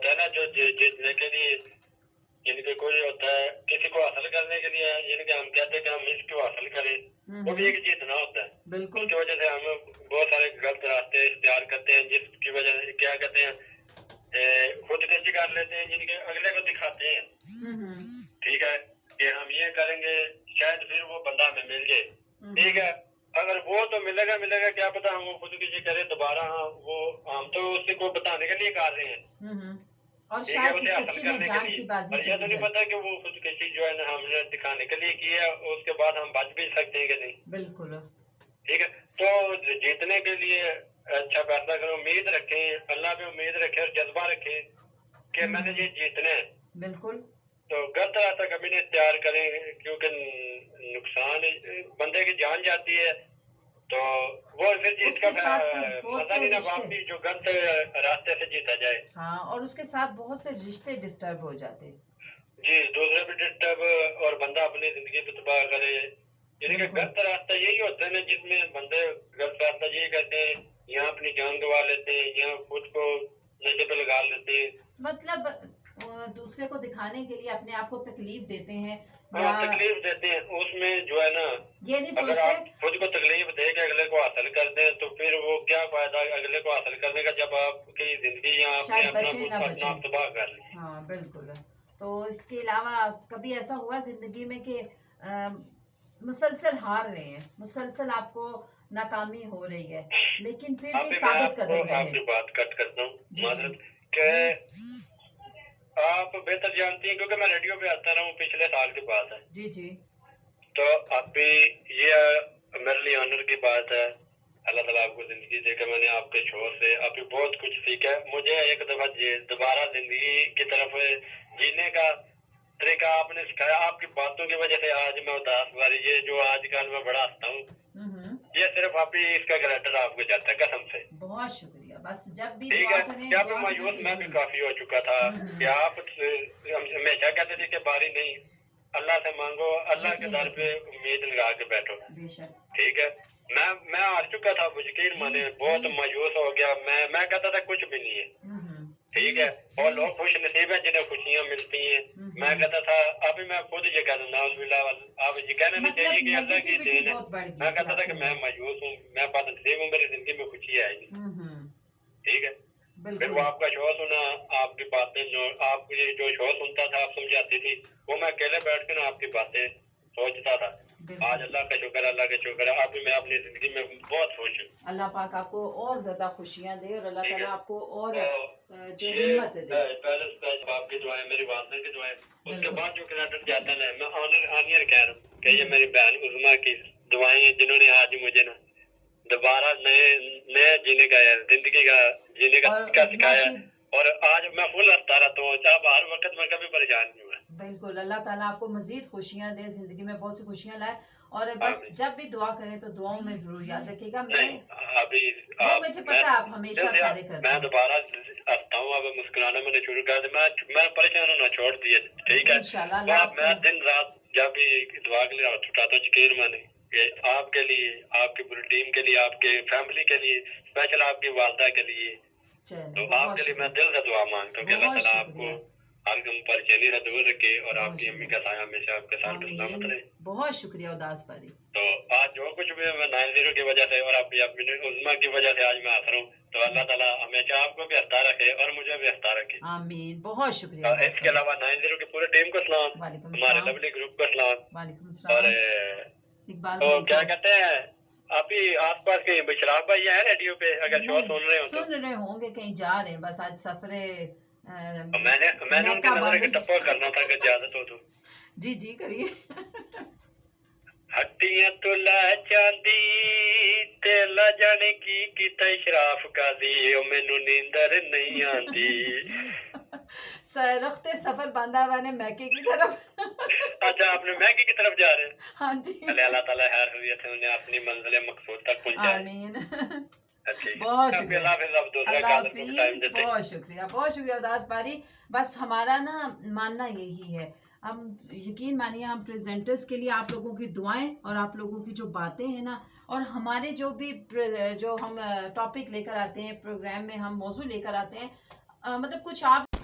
होता है ना जो जीतने के लिए यानी कि कोई होता है किसी को हासिल करने के लिए, यानी कि हम कहते हैं कि हम इसको हासिल करें, वो भी एक जीतना होता है। बिल्कुल उसकी वजह से हम बहुत सारे गलत रास्ते इख्तियार करते हैं, जिसकी वजह से क्या कहते हैं खुदकशी कर लेते हैं, यानी कि अगले को दिखाते हैं ठीक है कि हम ये करेंगे, शायद फिर वो बंदा हमें मिल जाए। ठीक है, अगर वो तो मिलेगा मिलेगा, क्या पता हम वो खुदकशी करें दोबारा, वो हम तो उसी को बताने के लिए कर रहे हैं और ठीक है, शायद उसे हासिल सच्ची में करने के जान लिए। की बाजी और ये तो चली नहीं जाए। पता कि वो खुदकशी जो है ना हमने दिखाने के लिए की है, उसके बाद हम बच भी सकते हैं कि नहीं। बिल्कुल ठीक है, तो जीतने के लिए अच्छा फैसला करो, उम्मीद रखें, अल्लाह पे उम्मीद रखें और जज्बा रखें कि मैंने ये जीतना है। बिल्कुल तो गलत रास्ता कभी नहीं इख्तियार करें, क्योंकि नुकसान बंदे की जान जाती है, तो वो फिर उसके जिसका साथ बहुत मजा से नहीं ना रिश्ते, वापसी जो गलत रास्ते से जीता जाए। हाँ, और उसके साथ बहुत से रिश्ते डिस्टर्ब हो जाते हैं। जी, दूसरे भी डिस्टर्ब और बंदा अपनी जिंदगी पे तबाह करे, यानी कि बिल्कुल गलत रास्ता यही होता है ना जिसमें बंदे गलत रास्ता यही करते हैं, यहाँ अपनी जान गंवा लेते हैं, यहाँ खुद को नशे पे लगा लेते हैं। मतलब दूसरे को दिखाने के लिए अपने आप को तकलीफ देते हैं, हाँ, या तकलीफ देते हैं, उसमें जो है ना ये नहीं अगर सोचते। आप खुद को तकलीफ दे के अगले को हासिल कर दें तो फिर वो क्या फायदा अगले को हासिल करने का, जब आपकी जिंदगी या आपने शायद अपना बचे ना अपना बचे। आप तबाह कर ली। हाँ बिल्कुल। तो इसके अलावा कभी ऐसा हुआ जिंदगी में कि मुसलसल हार रहे हैं, मुसलसल आपको नाकामी हो रही है, लेकिन फिर भी अभी मैं साबित आपको कदम रहे? आपकी बात कट करता हूँ, जी जी माजरत के आप बेहतर जानती हैं क्योंकि मैं रेडियो पे आता रहा हूँ, पिछले साल की बात है। जी जी तो अभी ये मेरे लिए ऑनर की बात है, अल्लाह ताला आपको जिंदगी देकर मैंने आपके शो से अभी बहुत कुछ सीखा है। मुझे एक दफा दोबारा जिंदगी की तरफ जीने का तरीका आपने सिखाया, आपकी बातों की वजह से आज मैं उदास वाली ये जो आजकल मैं बड़ा हंसता हूँ, ये सिर्फ आप ही इसका क्रेडिट आपको जाता है कसम से। बहुत शुक्रिया। बस जब भी ठीक दुआ है, करें, जब दुआ करने मायूस की मैं भी जरूर। काफी हो चुका था कि आप हमेशा कहते थे कि बारी नहीं, अल्लाह से मांगो, अल्लाह के यकीन दर पे रखें, उम्मीद लगा के बैठो। बेशक। ठीक है, मैं हार चुका था, यकीन माने बहुत मायूस हो गया, मैं कहता था कुछ भी नहीं है। ठीक है, और लोग खुश नसीब है जिन्हें खुशियां मिलती हैं। मैं कहता था, अभी मैं खुद ये कहता नाउज़ुबिल्लाह, आप ये कहना नहीं चाहिए मतलब कि अल्लाह की नेगेटिविटी देन है। बहुत बढ़ गई मैं थी कहता था आपके कि मैं अंदर। मायूस हूँ, मैं बदनसीब हूँ, मेरी जिंदगी में खुशी आएगी। ठीक है, फिर वो बिल्कुल आपका शो सुना, आपकी बातें जो आप जो शो सुनता था, आप समझाती थी, वो मैं अकेले बैठ के ना आपकी बातें सोचता था। आज अल्लाह का शुक्र, अल्लाह का शुक्र है, अभी मैं अपनी जिंदगी में बहुत खुश हूँ। अल्लाह पाक आपको और ज्यादा खुशियां दे, और अल्लाह ठीक ताला है, आपको और तो जो ये हिम्मत दे। पहले आपकी दुआएं, मेरी वालदा की दुआएं, उसके बिल्कुल बाद जो क्रेडिट जाता है मैं ऑनियर कह रहा हूँ कि ये मेरी बहन उज़मा की दुआएं हैं, जिन्होंने आज मुझे ना दोबारा नए नए जीने का जिंदगी का जीने का और तरीका उस्मा सिखाया, की। और आज मैं फुल हंसता रहता हूँ, चाहे हर वक्त मैं कभी परेशान नहीं हुआ। बिल्कुल, अल्लाह ताला आपको मजीद खुशियां दे, जिंदगी में बहुत सी खुशियां लाए, और बस आमीन। जब भी दुआ करें तो दुआओं में जरूर याद रखिएगा। नहीं, मैं अभी वो आप मुझे मैं पता है, आप हमेशा सारे करते मैं हैं। दोबारा हंसता हूँ, अब मुस्कुराना मैंने शुरू कर दिया, मैं परेशान होना छोड़ दिया। ठीक है, इंशाल्लाह तो अल्लाह अब मैं आपको। दिन रात जब भी दुआ के लिए हाथ उठाता हूँ, यकीन माने कि आपके लिए, आपकी पूरी टीम के लिए, आपके फैमिली के लिए, स्पेशल आपकी वालदा के लिए, चले, तो बहुत आपके लिए मैं शुक्रिया, दिल से दुआ मांगता हूँ कि अल्लाह बहुत ताला आपको शुक्रिया, हर गम परेशानी से दूर रखे और बहुत आपकी अम्मी शुक्रिया। का साया हमेशा आपके साथ सलामत आमीन, रहे। बहुत शुक्रिया उदास भाई। तो आज जो कुछ भी मैं 90 की वजह से और अपनी उज़्मा की वजह से आज मैं हंस रहा हूँ, तो अल्लाह ताला हमेशा आपको भी हंसता रखे और मुझे भी हंसता रखे। आमीन, बहुत शुक्रिया उदास इसके भाई। अलावा 90 की पूरे टीम को सलाम, वालेकुम हमारे सलाम। लवली ग्रुप को सलाम। वालेकुम और सलाम इकबाल तो भाई क्या को। कहते हैं, आप ही आसपास के शराब भाई है रेडियो पे, अगर शो नहीं, सुन रहे हो तो? सुन रहे होंगे, कहीं जा रहे हैं, बस आज सफरे मैंने मैंने उनकी नेका नजर बांधे। एक टप्पा करना था कि इजाजत हो तो। जी जी करिए। हट्टियां तो ला चांदी ते ला जाने की किता शराफ का दी, ओ मैनू नींदर नहीं आंदी। रखते सफर बांधा हुआ ने मैके की तरफ। अच्छा, आपने मैगी की तरफ जा रहे हैं? हाँ जी। अल्लाह ताला खैर खैरियत से उन्हें अपनी मंजिल मकसूद तक पहुंचाए। आमीन। ठीक है, बहुत काफी शुक्रिया, अल्लाह हाफिज, आप दूसरा अल्लाह कालर को भी टाइम हाफिज, देते हैं। बहुत शुक्रिया उदास बारी। बस हमारा ना मानना यही है, हम यकीन मानिए, हम प्रेजेंटर्स के लिए आप लोगों की दुआएं और आप लोगों की जो बातें हैं ना, और हमारे जो भी जो हम टॉपिक लेकर आते हैं प्रोग्राम में, हम मौजू लेकर आते हैं, मतलब कुछ आप